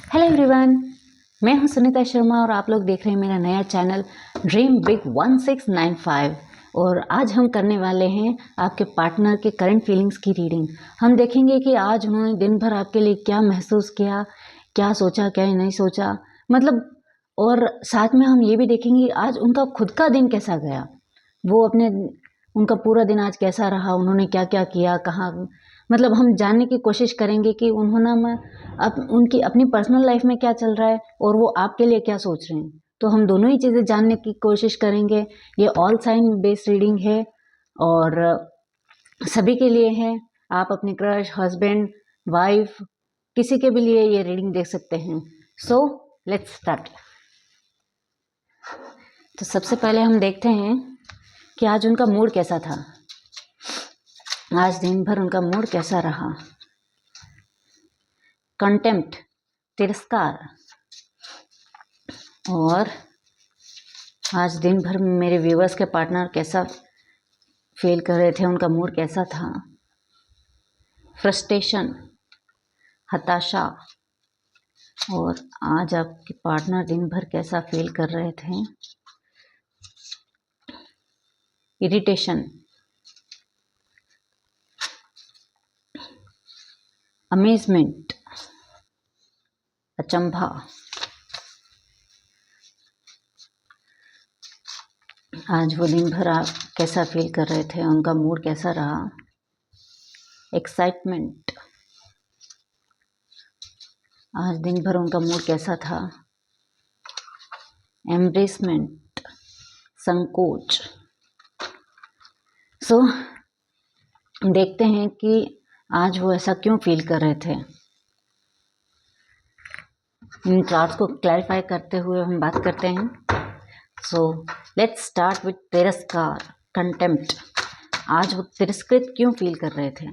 Hello everyone, मैं हूं सुनीता शर्मा और आप लोग देख रहे हैं मेरा नया चैनल ड्रीम बिग 1695। और आज हम करने वाले हैं आपके पार्टनर के करंट फीलिंग्स की रीडिंग। हम देखेंगे कि आज उन्होंने दिन भर आपके लिए क्या महसूस किया, क्या सोचा, क्या नहीं सोचा, मतलब। और साथ में हम ये भी देखेंगे आज उनका खुद का दिन कैसा गया, वो अपने उनका पूरा दिन आज कैसा रहा, उन्होंने क्या क्या किया, कहाँ, मतलब हम जानने की कोशिश करेंगे कि उन्होंने उनकी अपनी पर्सनल लाइफ में क्या चल रहा है और वो आपके लिए क्या सोच रहे हैं। तो हम दोनों ही चीज़ें जानने की कोशिश करेंगे। ये ऑल साइन बेस्ड रीडिंग है और सभी के लिए है। आप अपने क्रश, हस्बैंड, वाइफ, किसी के भी लिए ये रीडिंग देख सकते हैं। So let's start. तो सबसे पहले हम देखते हैं कि आज उनका मूड कैसा था, आज दिन भर उनका मूड कैसा रहा। कंटेम्प्ट, तिरस्कार। और आज दिन भर मेरे व्यूवर्स के पार्टनर कैसा फील कर रहे थे, उनका मूड कैसा था। फ्रस्ट्रेशन, हताशा। और आज आपके पार्टनर दिन भर कैसा फील कर रहे थे। इरिटेशन, अमेजमेंट, अचंभा। आज वो दिन भर आप कैसा फील कर रहे थे, उनका मूड कैसा रहा। एक्साइटमेंट, आज दिन भर उनका मूड कैसा था। एम्ब्रेसमेंट, संकोच। सो देखते हैं कि आज वो ऐसा क्यों फील कर रहे थे। इन कार्ड्स को क्लैरिफाई करते हुए हम बात करते हैं। सो लेट्स स्टार्ट विथ तिरस्कार, कंटेम्प्ट। आज वो तिरस्कृत क्यों फील कर रहे थे,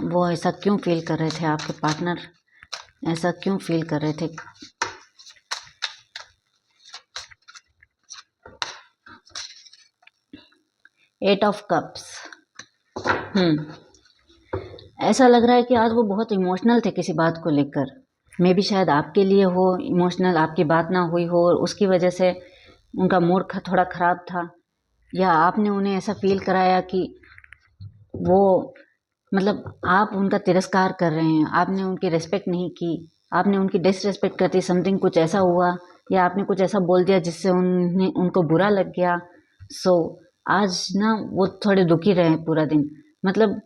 वो ऐसा क्यों फील कर रहे थे, आपके पार्टनर ऐसा क्यों फील कर रहे थे। Eight of cups. ऐसा लग रहा है कि आज वो बहुत इमोशनल थे किसी बात को लेकर। मे भी शायद आपके लिए हो इमोशनल, आपकी बात ना हुई हो और उसकी वजह से उनका मूड थोड़ा ख़राब था, या आपने उन्हें ऐसा फील कराया कि वो, मतलब आप उनका तिरस्कार कर रहे हैं, आपने उनकी रिस्पेक्ट नहीं की, आपने उनकी डिसरिस्पेक्ट कर दी, समथिंग कुछ ऐसा हुआ, या आपने कुछ ऐसा बोल दिया जिससे उनको बुरा लग गया। सो आज ना वो थोड़े दुखी रहे पूरा दिन, मतलब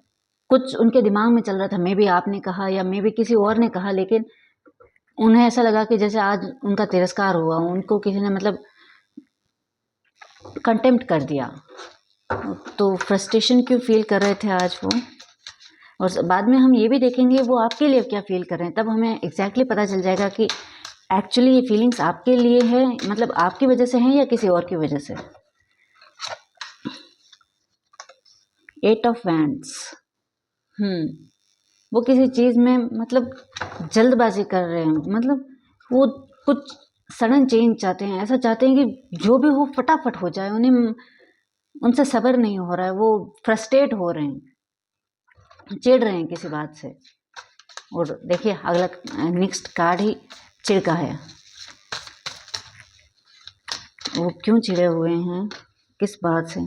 कुछ उनके दिमाग में चल रहा था। मे बी आपने कहा या मे बी किसी और ने कहा, लेकिन उन्हें ऐसा लगा कि जैसे आज उनका तिरस्कार हुआ, उनको किसी ने मतलब कंटेम्प्ट कर दिया। तो फ्रस्ट्रेशन क्यों फील कर रहे थे आज वो। और बाद में हम ये भी देखेंगे वो आपके लिए क्या फील कर रहे हैं, तब हमें एग्जैक्टली पता चल जाएगा कि एक्चुअली ये फीलिंग्स आपके लिए है, मतलब आपकी वजह से हैं या किसी और की वजह से। Eight of wands. वो किसी चीज़ में मतलब जल्दबाजी कर रहे हैं, मतलब वो कुछ सडन चेंज चाहते हैं, ऐसा चाहते हैं कि जो भी हो फटाफट हो जाए, उन्हें उनसे सब्र नहीं हो रहा है, वो फ्रस्ट्रेट हो रहे हैं, चिढ़ रहे हैं किसी बात से। और देखिए अगला नेक्स्ट कार्ड ही चिढ़ का है। वो क्यों चिढ़े हुए हैं, किस बात से।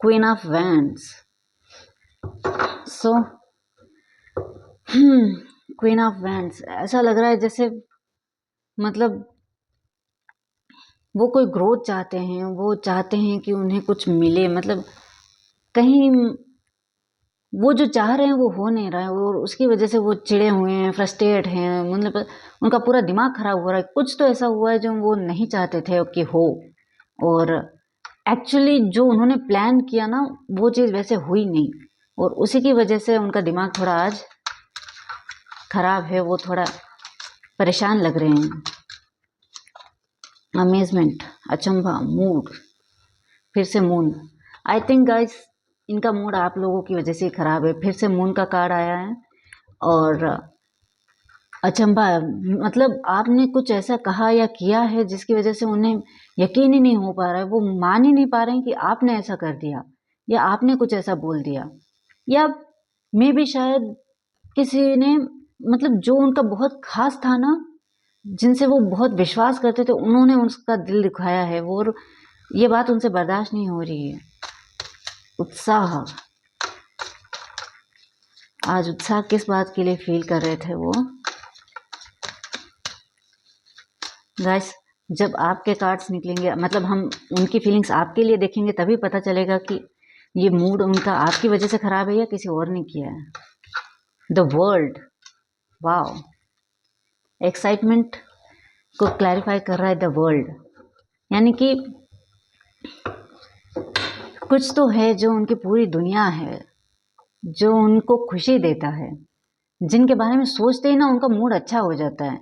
Queen of wands. So queen of wands, ऐसा लग रहा है जैसे मतलब वो कोई ग्रोथ चाहते हैं, वो चाहते हैं कि उन्हें कुछ मिले, मतलब कहीं वो जो चाह रहे हैं वो हो नहीं रहा है और उसकी वजह से वो चिढ़े हुए हैं, फ्रस्ट्रेट हैं, मतलब उनका पूरा दिमाग खराब हो रहा है। कुछ तो ऐसा हुआ है जो वो नहीं चाहते थे कि हो, और एक्चुअली जो उन्होंने प्लान किया ना वो चीज़ वैसे हुई नहीं, और उसी की वजह से उनका दिमाग थोड़ा आज खराब है, वो थोड़ा परेशान लग रहे हैं। अमेजमेंट, अचंभा, मूड, फिर से मून। आई थिंक गाइस इनका मूड आप लोगों की वजह से ही खराब है। फिर से मून का कार्ड आया है और अचंभा, मतलब आपने कुछ ऐसा कहा या किया है जिसकी वजह से उन्हें यकीन ही नहीं हो पा रहा है, वो मान ही नहीं पा रहे हैं कि आपने ऐसा कर दिया या आपने कुछ ऐसा बोल दिया, या मे भी शायद किसी ने मतलब जो उनका बहुत खास था ना, जिनसे वो बहुत विश्वास करते थे, उन्होंने उसका दिल दिखाया है वो, और ये बात उनसे बर्दाश्त नहीं हो रही है। उत्साह, आज उत्साह किस बात के लिए फील कर रहे थे वो? गाइस, जब आपके कार्ड्स निकलेंगे, मतलब हम उनकी फीलिंग्स आपके लिए देखेंगे, तभी पता चलेगा कि ये मूड उनका आपकी वजह से खराब है या किसी और ने किया है। द वर्ल्ड, वाओ, एक्साइटमेंट को क्लैरिफाई कर रहा है द वर्ल्ड, यानी कि कुछ तो है जो उनकी पूरी दुनिया है, जो उनको खुशी देता है, जिनके बारे में सोचते ही ना उनका मूड अच्छा हो जाता है।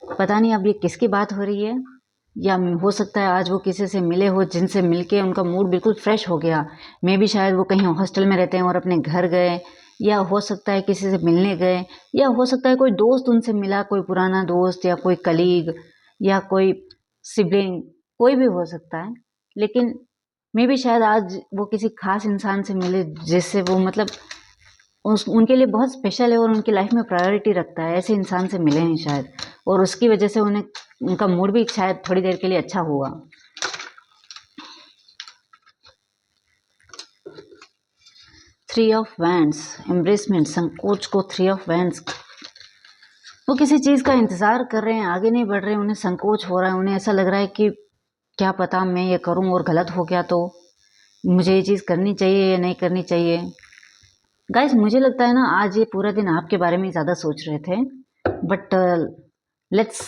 पता नहीं अब ये किसकी बात हो रही है, या हो सकता है आज वो किसी से मिले हो जिनसे मिलके उनका मूड बिल्कुल फ्रेश हो गया। मे बी शायद वो कहीं हॉस्टल में रहते हैं और अपने घर गए, या हो सकता है किसी से मिलने गए, या हो सकता है कोई दोस्त उनसे मिला, कोई पुराना दोस्त या कोई कलीग या कोई सिबलिंग, कोई भी हो सकता है। लेकिन मे बी शायद आज वो किसी खास इंसान से मिले जिससे वो मतलब उनके लिए बहुत स्पेशल है और उनकी लाइफ में प्रायोरिटी रखता है, ऐसे इंसान से मिले हैं शायद, और उसकी वजह से उन्हें उनका मूड भी शायद थोड़ी देर के लिए अच्छा हुआ। थ्री ऑफ वैंड्स, एम्ब्रेसमेंट, संकोच को थ्री ऑफ वैंड्स, वो किसी चीज़ का इंतज़ार कर रहे हैं, आगे नहीं बढ़ रहे हैं, उन्हें संकोच हो रहा है, उन्हें ऐसा लग रहा है कि क्या पता मैं ये करूं और गलत हो गया तो मुझे ये चीज़ करनी चाहिए या नहीं करनी चाहिए। गाइस, मुझे लगता है ना आज ये पूरा दिन आपके बारे में ज़्यादा सोच रहे थे, बट लेट्स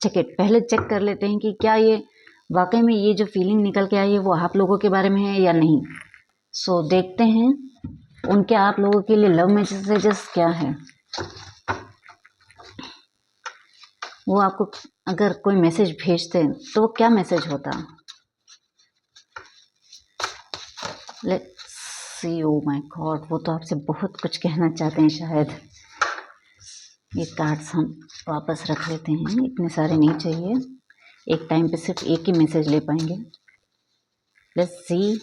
चेक इट। पहले चेक कर लेते हैं कि क्या ये वाकई में ये जो फीलिंग निकल के आई है वो आप लोगों के बारे में है या नहीं। सो देखते हैं उनके आप लोगों के लिए लव मैसेजेस क्या है। वो आपको अगर कोई मैसेज भेजते हैं तो वो क्या मैसेज होता? Let's see. Oh my God, वो तो आपसे बहुत कुछ कहना चाहते हैं शायद। ये कार्ड्स हम वापस रख लेते हैं, इतने सारे नहीं चाहिए, एक टाइम पे सिर्फ एक ही मैसेज ले पाएंगे। लेट्स सी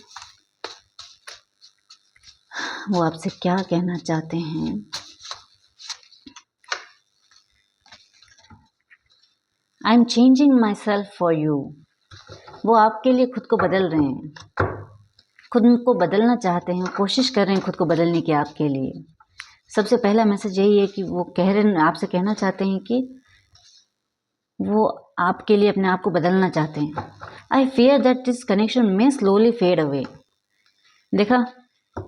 वो आपसे क्या कहना चाहते हैं। I am changing my self for you, वो आपके लिए खुद को बदल रहे हैं, खुद को बदलना चाहते हैं, कोशिश कर रहे हैं खुद को बदलने की आपके लिए। सबसे पहला मैसेज यही है कि वो कह रहे हैं, आपसे कहना चाहते हैं कि वो आपके लिए अपने आप को बदलना चाहते हैं। I fear that this connection में स्लोली फेड अवे। देखा,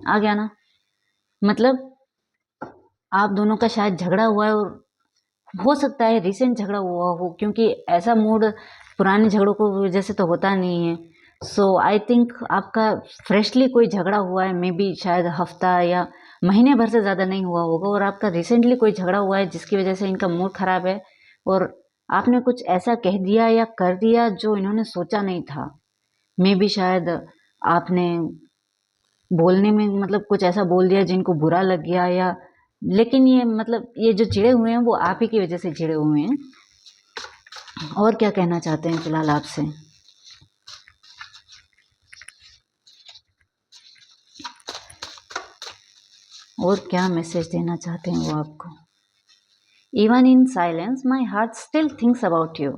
आ गया ना, मतलब आप दोनों का शायद झगड़ा हुआ है, और हो सकता है रिसेंट झगड़ा हुआ हो, क्योंकि ऐसा मूड पुराने झगड़ों को वजह से तो होता नहीं है। सो आई थिंक आपका फ्रेशली कोई झगड़ा हुआ है, मे बी शायद हफ्ता या महीने भर से ज़्यादा नहीं हुआ होगा, और आपका रिसेंटली कोई झगड़ा हुआ है जिसकी वजह से इनका मूड खराब है, और आपने कुछ ऐसा कह दिया या कर दिया जो इन्होंने सोचा नहीं था। मे बी शायद आपने बोलने में मतलब कुछ ऐसा बोल दिया जिनको बुरा लग गया, या लेकिन ये मतलब ये जो चिढ़े हुए हैं वो आप ही की वजह से चिढ़े हुए हैं। और क्या कहना चाहते हैं फिलहाल आपसे? और क्या मैसेज देना चाहते हैं वो आपको? Even in silence my heart still thinks about you.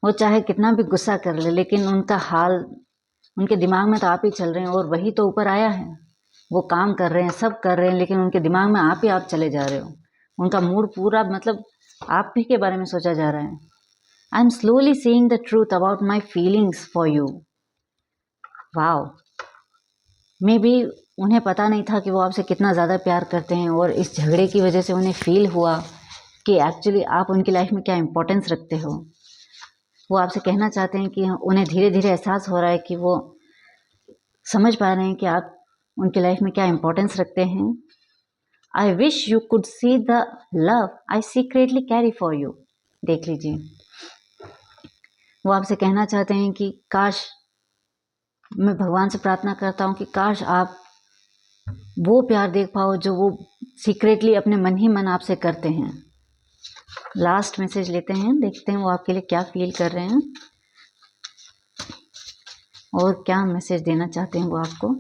वो चाहे कितना भी गुस्सा कर ले, लेकिन उनका हाल, उनके दिमाग में तो आप ही चल रहे हैं, और वही तो ऊपर आया है। वो काम कर रहे हैं, सब कर रहे हैं, लेकिन उनके दिमाग में आप ही आप चले जा रहे हो। उनका मूड पूरा मतलब आप ही के बारे में सोचा जा रहा है। I am slowly seeing the truth about my feelings for you. Wow, may be उन्हें पता नहीं था कि वो आपसे कितना ज़्यादा प्यार करते हैं, और इस झगड़े की वजह से उन्हें फील हुआ कि एक्चुअली आप उनकी लाइफ में क्या इंपॉर्टेंस रखते हो। वो आपसे कहना चाहते हैं कि उन्हें धीरे धीरे एहसास हो रहा है कि वो समझ पा रहे हैं कि आप उनकी लाइफ में क्या इंपॉर्टेंस रखते हैं। I wish you could see the love I secretly carry for you. देख लीजिए, वो आपसे कहना चाहते हैं कि काश, मैं भगवान से प्रार्थना करता हूँ कि काश आप वो प्यार देख पाओ जो वो सीक्रेटली अपने मन ही मन आपसे करते हैं। लास्ट मैसेज लेते हैं, देखते हैं वो आपके लिए क्या फील कर रहे हैं और क्या मैसेज देना चाहते हैं वो आपको।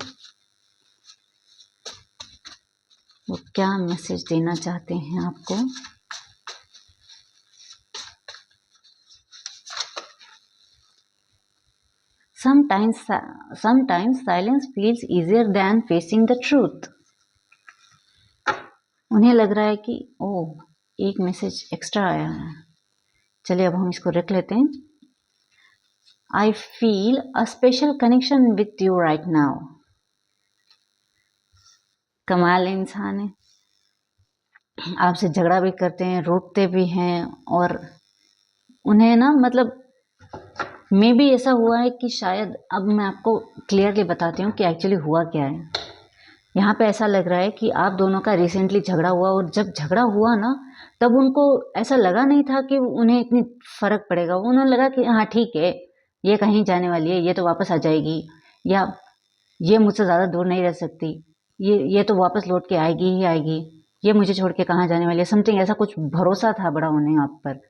वो क्या मैसेज देना चाहते हैं आपको। Sometimes silence feels easier than facing the truth. उन्हें लग रहा है कि ओह एक मैसेज एक्स्ट्रा आया है। चलिए अब हम इसको रख लेते हैं। I feel a special connection with you right now. कमाल इंसान है, आपसे झगड़ा भी करते हैं, रोकते भी हैं, और उन्हें ना मतलब मे भी ऐसा हुआ है कि शायद, अब मैं आपको क्लियरली बताती हूँ कि एक्चुअली हुआ क्या है। यहाँ पे ऐसा लग रहा है कि आप दोनों का रिसेंटली झगड़ा हुआ, और जब झगड़ा हुआ ना तब उनको ऐसा लगा नहीं था कि उन्हें इतनी फ़र्क पड़ेगा। उन्हें लगा कि हाँ ठीक है, ये कहीं जाने वाली है, ये तो वापस आ जाएगी, या ये मुझसे ज़्यादा दूर नहीं रह सकती, ये तो वापस लौट के आएगी ही आएगी, ये मुझे छोड़ के कहाँ जाने वाली है, समथिंग ऐसा कुछ भरोसा था बड़ा उन्हें आप पर,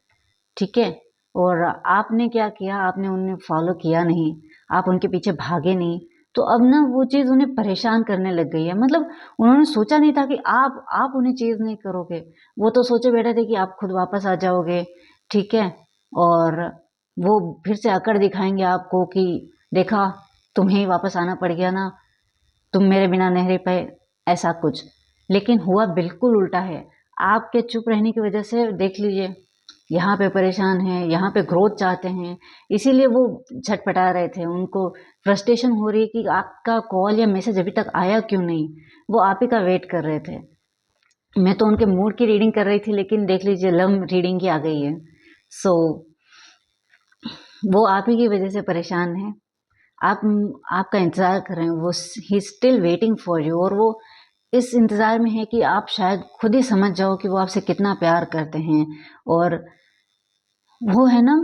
ठीक है। और आपने क्या किया, आपने उन्हें फॉलो किया नहीं, आप उनके पीछे भागे नहीं, तो अब ना वो चीज़ उन्हें परेशान करने लग गई है। मतलब उन्होंने सोचा नहीं था कि आप उन्हें चीज़ नहीं करोगे, वो तो सोचे बैठे थे कि आप खुद वापस आ जाओगे, ठीक है। और वो फिर से अकड़ दिखाएंगे आपको कि देखा, तुम्हें ही वापस आना पड़ गया ना, तुम मेरे बिना नहीं रह पाए, ऐसा कुछ। लेकिन हुआ बिल्कुल उल्टा है। आपके चुप रहने की वजह से देख लीजिए, यहाँ पे परेशान हैं, यहाँ पे ग्रोथ चाहते हैं, इसीलिए वो झटपटा रहे थे। उनको फ्रस्ट्रेशन हो रही है कि आपका कॉल या मैसेज अभी तक आया क्यों नहीं, वो आप ही का वेट कर रहे थे। मैं तो उनके मूड की रीडिंग कर रही थी, लेकिन देख लीजिए लव रीडिंग की आ गई है। सो वो आप ही की वजह से परेशान है। आप आपका इंतज़ार कर रहे हैं, वो he still waiting for you, और वो इस इंतज़ार में है कि आप शायद खुद ही समझ जाओ कि वो आपसे कितना प्यार करते हैं। और वो है ना,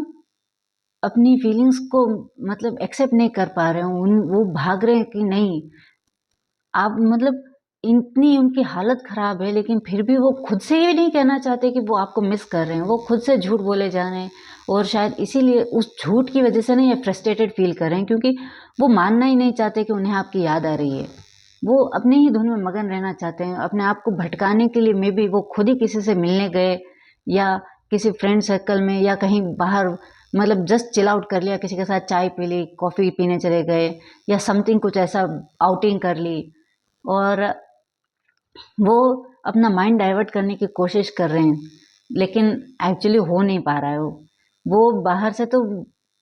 अपनी फीलिंग्स को मतलब एक्सेप्ट नहीं कर पा रहे हो, वो भाग रहे हैं कि नहीं, आप मतलब इतनी उनकी हालत ख़राब है, लेकिन फिर भी वो खुद से ये नहीं कहना चाहते कि वो आपको मिस कर रहे हैं। वो खुद से झूठ बोले जा रहे हैं, और शायद इसीलिए उस झूठ की वजह से ना ये फ्रस्ट्रेटेड फील कर रहे हैं, क्योंकि वो मानना ही नहीं चाहते कि उन्हें आपकी याद आ रही है। वो अपने ही धुन में मगन रहना चाहते हैं। अपने आप को भटकाने के लिए मे बी वो खुद ही किसी से मिलने गए, या किसी फ्रेंड सर्कल में, या कहीं बाहर मतलब जस्ट चिल आउट कर लिया, किसी के साथ चाय पी ली, कॉफ़ी पीने चले गए, या समथिंग कुछ ऐसा आउटिंग कर ली, और वो अपना माइंड डाइवर्ट करने की कोशिश कर रहे हैं, लेकिन एक्चुअली हो नहीं पा रहा है। वो बाहर से तो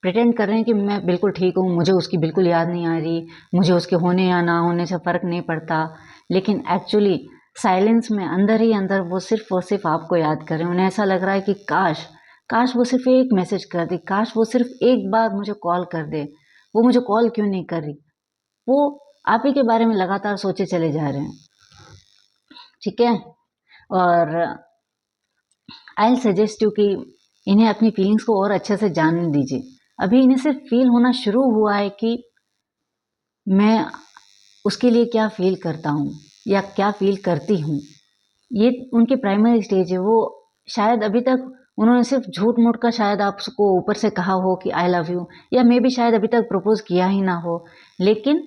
प्रिटेंड कर रहे हैं कि मैं बिल्कुल ठीक हूँ, मुझे उसकी बिल्कुल याद नहीं आ रही, मुझे उसके होने या ना होने से फ़र्क नहीं पड़ता, लेकिन एक्चुअली साइलेंस में अंदर ही अंदर वो सिर्फ और सिर्फ आपको याद कर रहे हैं। उन्हें ऐसा लग रहा है कि काश काश वो सिर्फ एक मैसेज कर दे, काश वो सिर्फ एक बार मुझे कॉल कर दे। वो मुझे कॉल क्यों नहीं कर रही, वो आप ही के बारे में लगातार सोचे चले जा रहे हैं, ठीक है। और आई सजेस्ट यू कि इन्हें अपनी फीलिंग्स को और अच्छे से जानने दीजिए। अभी इन्हें सिर्फ फील होना शुरू हुआ है कि मैं उसके लिए क्या फील करता हूँ या क्या फील करती हूँ। ये उनकी प्राइमरी स्टेज है। वो शायद अभी तक उन्होंने सिर्फ झूठ मूठ का शायद आपको ऊपर से कहा हो कि आई लव यू, या मे बी शायद अभी तक प्रपोज किया ही ना हो, लेकिन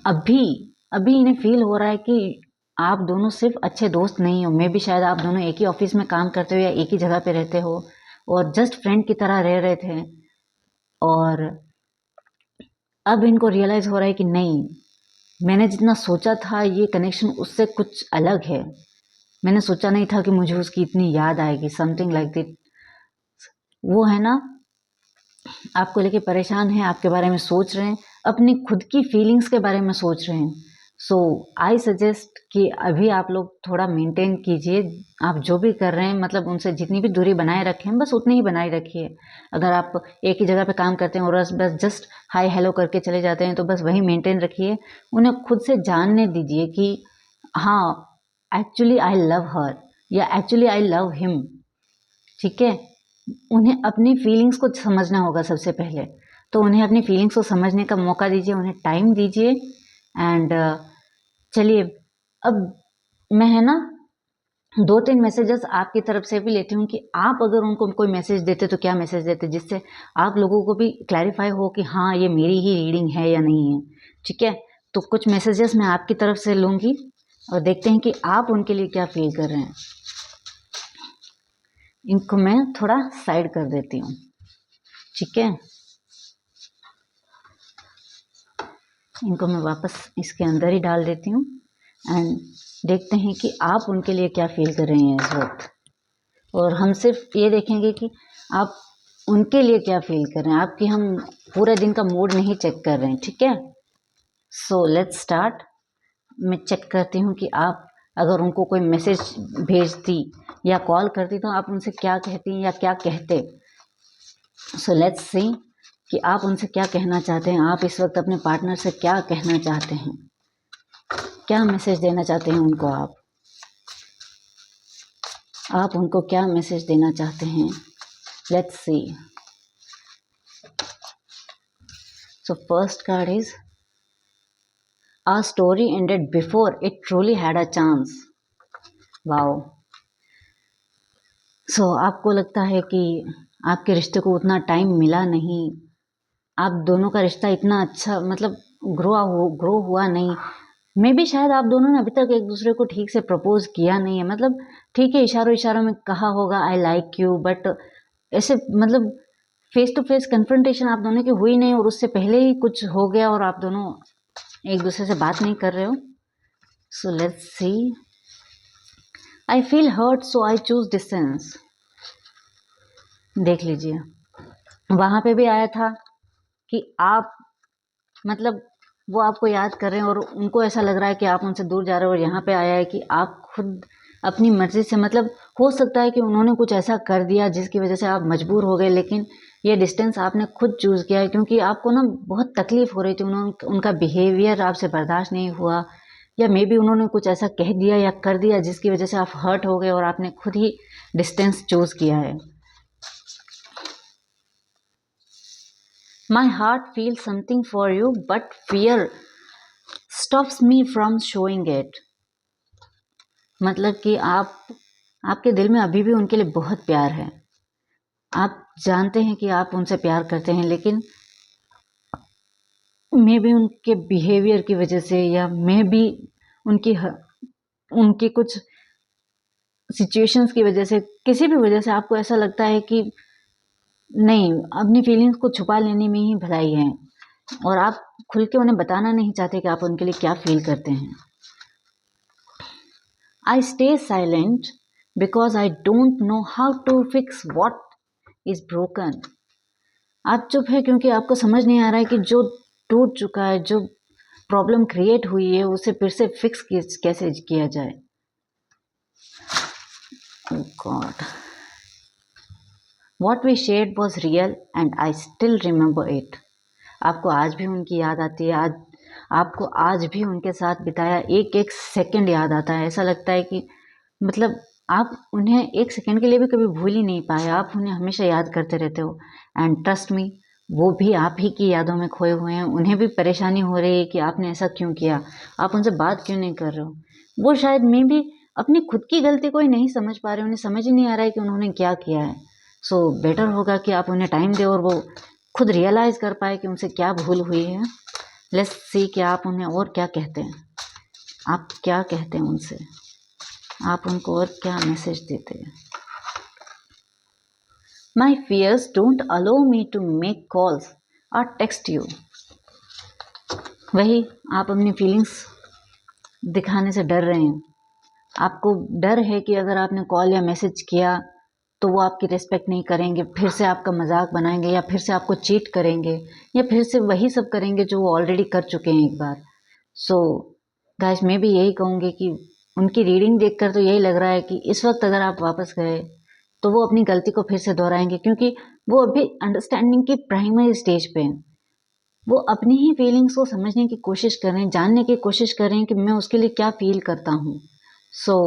अभी अभी इन्हें फील हो रहा है कि आप दोनों सिर्फ अच्छे दोस्त नहीं हो, मे बी शायद आप दोनों एक ही ऑफिस में काम करते हो या एक ही जगह पे रहते हो, और जस्ट फ्रेंड की तरह रह रहे थे। और अब इनको रियलाइज़ हो रहा है कि नहीं, मैंने जितना सोचा था ये कनेक्शन उससे कुछ अलग है। मैंने सोचा नहीं था कि मुझे उसकी इतनी याद आएगी, समथिंग लाइक दैट। वो है ना, आपको लेके परेशान है, आपके बारे में सोच रहे हैं, अपनी खुद की फीलिंग्स के बारे में सोच रहे हैं। सो आई सजेस्ट कि अभी आप लोग थोड़ा मेंटेन कीजिए। आप जो भी कर रहे हैं, मतलब उनसे जितनी भी दूरी बनाए रखें, बस उतनी ही बनाए रखिए। अगर आप एक ही जगह पे काम करते हैं और बस जस्ट हाय हेलो करके चले जाते हैं, तो बस वही मेंटेन रखिए। उन्हें खुद से जानने दीजिए कि हाँ, एक्चुअली आई लव हर, या एक्चुअली आई लव हिम, ठीक है। उन्हें अपनी फीलिंग्स को समझना होगा सबसे पहले, तो उन्हें अपनी फीलिंग्स को समझने का मौका दीजिए, उन्हें टाइम दीजिए। एंड चलिए, अब मैं है ना 2-3 मैसेजेस आपकी तरफ से भी लेती हूँ कि आप अगर उनको कोई मैसेज देते तो क्या मैसेज देते, जिससे आप लोगों को भी क्लैरिफाई हो कि हाँ ये मेरी ही रीडिंग है या नहीं है, ठीक है। तो कुछ मैसेजेस मैं आपकी तरफ से लूँगी। और देखते हैं कि आप उनके लिए क्या फील कर रहे हैं। इनको मैं थोड़ा साइड कर देती हूँ, ठीक है। इनको मैं वापस इसके अंदर ही डाल देती हूँ एंड देखते हैं कि आप उनके लिए क्या फील कर रहे हैं इस वक्त। और हम सिर्फ ये देखेंगे कि आप उनके लिए क्या फील कर रहे हैं, आपकी हम पूरे दिन का मूड नहीं चेक कर रहे हैं, ठीक है। So let's start. मैं चेक करती हूँ कि आप अगर उनको कोई मैसेज भेजती या कॉल करती तो आप उनसे क्या कहती या क्या कहते। सो लेट्स सी कि आप उनसे क्या कहना चाहते हैं। आप इस वक्त अपने पार्टनर से क्या कहना चाहते हैं, क्या मैसेज देना चाहते हैं उनको। आप उनको क्या मैसेज देना चाहते हैं। Let's see. So first card is Our story ended before it truly had a chance. Wow. So आपको लगता है कि आपके रिश्ते को उतना टाइम मिला नहीं, आप दोनों का रिश्ता इतना अच्छा मतलब ग्रो हुआ नहीं। मे भी शायद आप दोनों ने अभी तक एक दूसरे को ठीक से प्रपोज किया नहीं है। मतलब ठीक है, इशारों इशारों में कहा होगा आई लाइक यू, बट ऐसे मतलब फेस टू फेस कन्फ्रंटेशन आप दोनों की हुई नहीं, और उससे पहले ही कुछ हो गया और आप दोनों एक दूसरे से बात नहीं कर रहे हो। So let's see. I feel hurt so I choose distance. देख लीजिए, वहां पे भी आया था कि आप मतलब वो आपको याद कर रहे हैं और उनको ऐसा लग रहा है कि आप उनसे दूर जा रहे हो, और यहाँ पे आया है कि आप खुद अपनी मर्जी से मतलब हो सकता है कि उन्होंने कुछ ऐसा कर दिया जिसकी वजह से आप मजबूर हो गए, लेकिन ये डिस्टेंस आपने खुद चूज किया है क्योंकि आपको ना बहुत तकलीफ हो रही थी। उनका बिहेवियर आपसे बर्दाश्त नहीं हुआ, या मे बी उन्होंने कुछ ऐसा कह दिया या कर दिया जिसकी वजह से आप हर्ट हो गए और आपने खुद ही डिस्टेंस चूज किया है। My heart feel something for you but fear stops me from showing it. मतलब कि आपके दिल में अभी भी उनके लिए बहुत प्यार है। आप जानते हैं कि आप उनसे प्यार करते हैं, लेकिन मे बी उनके बिहेवियर की वजह से या मे बी उनकी कुछ सिचुएशंस की वजह से, किसी भी वजह से आपको ऐसा लगता है कि नहीं, अपनी फीलिंग्स को छुपा लेने में ही भलाई है, और आप खुल के उन्हें बताना नहीं चाहते कि आप उनके लिए क्या फील करते हैं। I stay silent because I don't know how to fix what is broken. आप चुप है क्योंकि आपको समझ नहीं आ रहा है कि जो टूट चुका है, जो प्रॉब्लम क्रिएट हुई है, उसे फिर से फिक्स कैसे किया जाए। God, what we shared was real and I still remember it. आपको आज भी उनकी याद आती है, आपको आज भी उनके साथ बिताया एक एक सेकंड याद आता है। ऐसा लगता है कि मतलब आप उन्हें एक सेकंड के लिए भी कभी भूल ही नहीं पाए, आप उन्हें हमेशा याद करते रहते हो। एंड ट्रस्ट मी, वो भी आप ही की यादों में खोए हुए हैं। उन्हें भी परेशानी हो रही है कि आपने ऐसा क्यों किया, आप उनसे बात क्यों नहीं कर रहे हो। वो शायद मे भी अपनी खुद की गलती को ही नहीं समझ पा रहे, उन्हें समझ ही नहीं आ रहा है कि उन्होंने क्या किया है। सो बेटर होगा कि आप उन्हें टाइम दें और वो खुद रियलाइज़ कर पाए कि उनसे क्या भूल हुई है। लेट्स सी कि आप उन्हें और क्या कहते हैं, आप क्या कहते हैं उनसे, आप उनको और क्या मैसेज देते हैं। My fears don't allow me to make calls और टेक्स्ट यू। वही, आप अपनी फीलिंग्स दिखाने से डर रहे हैं। आपको डर है कि अगर आपने कॉल या मैसेज किया तो वो आपकी रिस्पेक्ट नहीं करेंगे, फिर से आपका मजाक बनाएंगे, या फिर से आपको चीट करेंगे, या फिर से वही सब करेंगे जो वो ऑलरेडी कर चुके हैं एक बार। सो गाइस, मैं भी यही कहूँगी कि उनकी रीडिंग देखकर तो यही लग रहा है कि इस वक्त अगर आप वापस गए तो वो अपनी गलती को फिर से दोहराएंगे, क्योंकि वो अभी अंडरस्टैंडिंग की प्राइमरी स्टेज पे हैं। वो अपनी ही फीलिंग्स को समझने की कोशिश कर रहे हैं, जानने की कोशिश कर रहे हैं कि मैं उसके लिए क्या फील करता हूँ। सो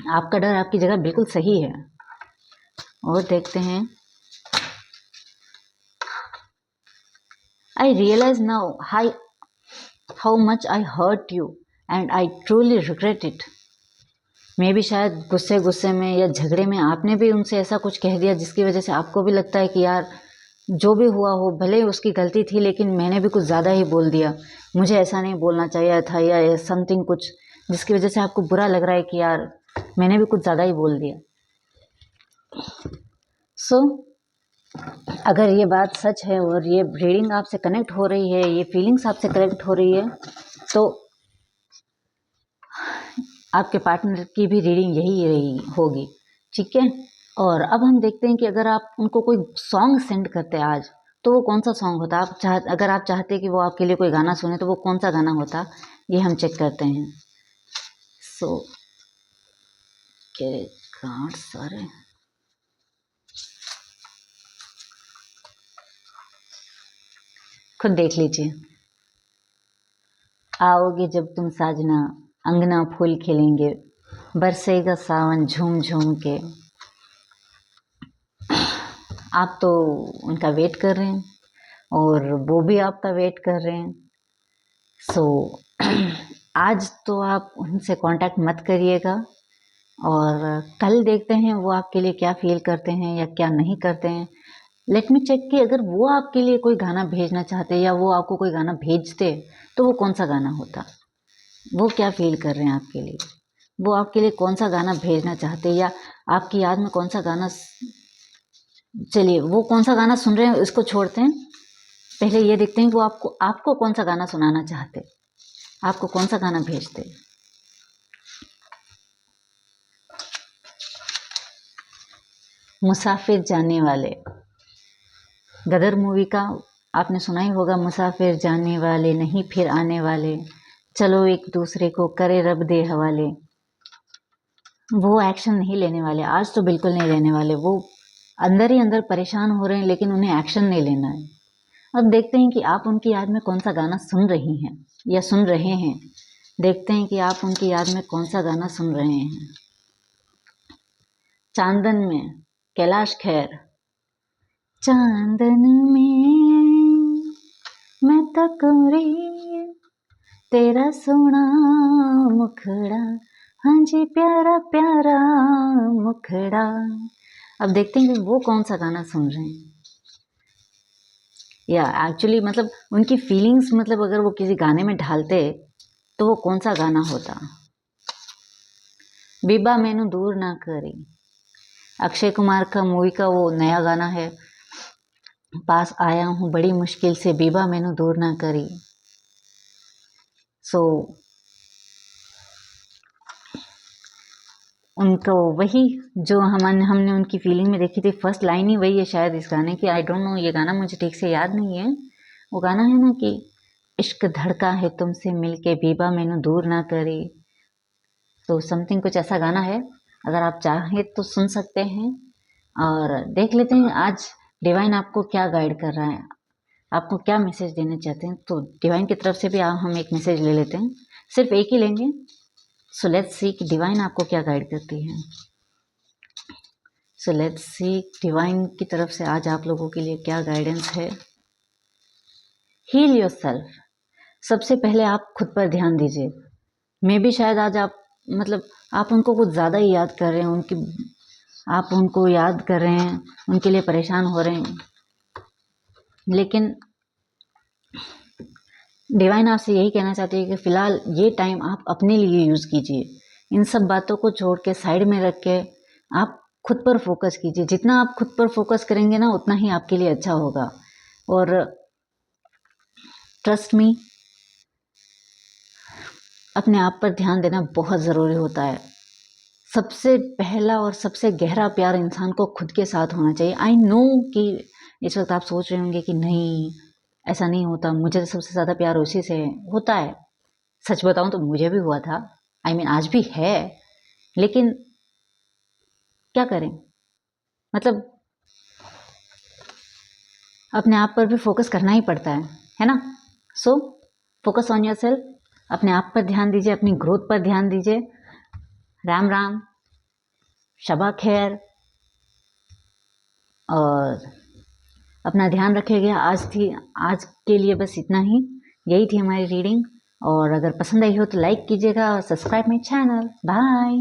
आपका डर आपकी जगह बिल्कुल सही है। और देखते हैं। I realise now how much I hurt you and I truly regret it. मैं भी शायद गुस्से में या झगड़े में आपने भी उनसे ऐसा कुछ कह दिया जिसकी वजह से आपको भी लगता है कि यार जो भी हुआ हो, भले ही उसकी गलती थी, लेकिन मैंने भी कुछ ज़्यादा ही बोल दिया, मुझे ऐसा नहीं बोलना चाहिए था, या समथिंग कुछ जिसकी वजह से आपको बुरा लग रहा है कि यार मैंने भी कुछ ज़्यादा ही बोल दिया। अगर ये बात सच है और ये रीडिंग आपसे कनेक्ट हो रही है, ये फीलिंग्स आपसे कनेक्ट हो रही है, तो आपके पार्टनर की भी रीडिंग यही रही होगी, ठीक है। और अब हम देखते हैं कि अगर आप उनको कोई सॉन्ग सेंड करते हैं आज, तो वो कौन सा सॉन्ग होता। अगर आप चाहते कि वो आपके लिए कोई गाना सुने, तो वो कौन सा गाना होता, ये हम चेक करते हैं। के कार्ड सारे खुद देख लीजिए। आओगे जब तुम साजना, अंगना फूल खिलेंगे, बरसेगा सावन झूम झूम के। आप तो उनका वेट कर रहे हैं और वो भी आपका वेट कर रहे हैं। आज तो आप उनसे कांटेक्ट मत करिएगा और कल देखते हैं वो आपके लिए क्या फील करते हैं या क्या नहीं करते हैं। लेट मी चेक कि अगर वो आपके लिए कोई गाना भेजना चाहते या वो आपको कोई गाना भेजते, तो वो कौन सा गाना होता, वो क्या फील कर रहे हैं आपके लिए, वो आपके लिए कौन सा गाना भेजना चाहते या आपकी याद में कौन सा गाना। चलिए वो कौन सा गाना सुन रहे हैं इसको छोड़ते हैं, पहले ये देखते हैं कि वो आपको कौन सा गाना सुनाना चाहते, आपको कौन सा गाना भेजते। मुसाफिर जाने वाले, गदर मूवी का आपने सुना ही होगा। मुसाफिर जाने वाले नहीं फिर आने वाले, चलो एक दूसरे को करे रब दे हवाले। वो एक्शन नहीं लेने वाले, आज तो बिल्कुल नहीं लेने वाले। वो अंदर ही अंदर परेशान हो रहे हैं, लेकिन उन्हें एक्शन नहीं लेना है। अब देखते हैं कि आप उनकी याद में कौन सा गाना सुन रही हैं या सुन रहे हैं। देखते हैं कि आप उनकी याद में कौन सा गाना सुन रहे हैं। चांदन में कैलाश खेर। चांदन में मैं तकरी तेरा सोना मुखड़ा, हाँ जी प्यारा प्यारा मुखड़ा। अब देखते हैं कि वो कौन सा गाना सुन रहे हैं या एक्चुअली मतलब उनकी फीलिंग्स, मतलब अगर वो किसी गाने में ढालते तो वो कौन सा गाना होता। बीबा मैनू दूर ना करी, अक्षय कुमार का मूवी का वो नया गाना है। पास आया हूँ बड़ी मुश्किल से, बीबा मैनू दूर ना करी। उनको वही जो हमने उनकी फीलिंग में देखी थी, फर्स्ट लाइन ही वही है शायद इस गाने की। आई डोंट नो, ये गाना मुझे ठीक से याद नहीं है। वो गाना है ना कि इश्क धड़का है तुमसे मिलके, बीबा मैनू दूर ना करी। तो समथिंग कुछ ऐसा गाना है, अगर आप चाहें तो सुन सकते हैं। और देख लेते हैं आज डिवाइन आपको क्या गाइड कर रहा है, आपको क्या मैसेज देना चाहते हैं। तो डिवाइन की तरफ से भी हम एक मैसेज ले लेते हैं, सिर्फ एक ही लेंगे। सो लेट्स सी कि डिवाइन आपको क्या गाइड करती है। सो लेट्स सी डिवाइन की तरफ से आज आप लोगों के लिए क्या गाइडेंस है। Heal yourself. सबसे पहले आप खुद पर ध्यान दीजिए। मे भी शायद आज आप मतलब आप उनको कुछ ज़्यादा ही याद कर रहे हैं, आप उनको याद कर रहे हैं, उनके लिए परेशान हो रहे हैं। लेकिन डिवाइन आपसे यही कहना चाहती है कि फ़िलहाल ये टाइम आप अपने लिए यूज़ कीजिए। इन सब बातों को छोड़ के साइड में रख के आप खुद पर फोकस कीजिए। जितना आप खुद पर फोकस करेंगे ना, उतना ही आपके लिए अच्छा होगा। और ट्रस्ट मी, अपने आप पर ध्यान देना बहुत ज़रूरी होता है। सबसे पहला और सबसे गहरा प्यार इंसान को खुद के साथ होना चाहिए। आई नो कि इस वक्त आप सोच रहे होंगे कि नहीं ऐसा नहीं होता, मुझे तो सबसे ज़्यादा प्यार उसी से होता है। सच बताऊं तो मुझे भी हुआ था, आज भी है। लेकिन क्या करें, मतलब अपने आप पर भी फोकस करना ही पड़ता है ना। So focus on your self, अपने आप पर ध्यान दीजिए, अपनी ग्रोथ पर ध्यान दीजिए। राम राम, शबा खैर, और अपना ध्यान रखिएगा। आज के लिए बस इतना ही, यही थी हमारी रीडिंग। और अगर पसंद आई हो तो लाइक कीजिएगा और सब्सक्राइब माई चैनल। बाय।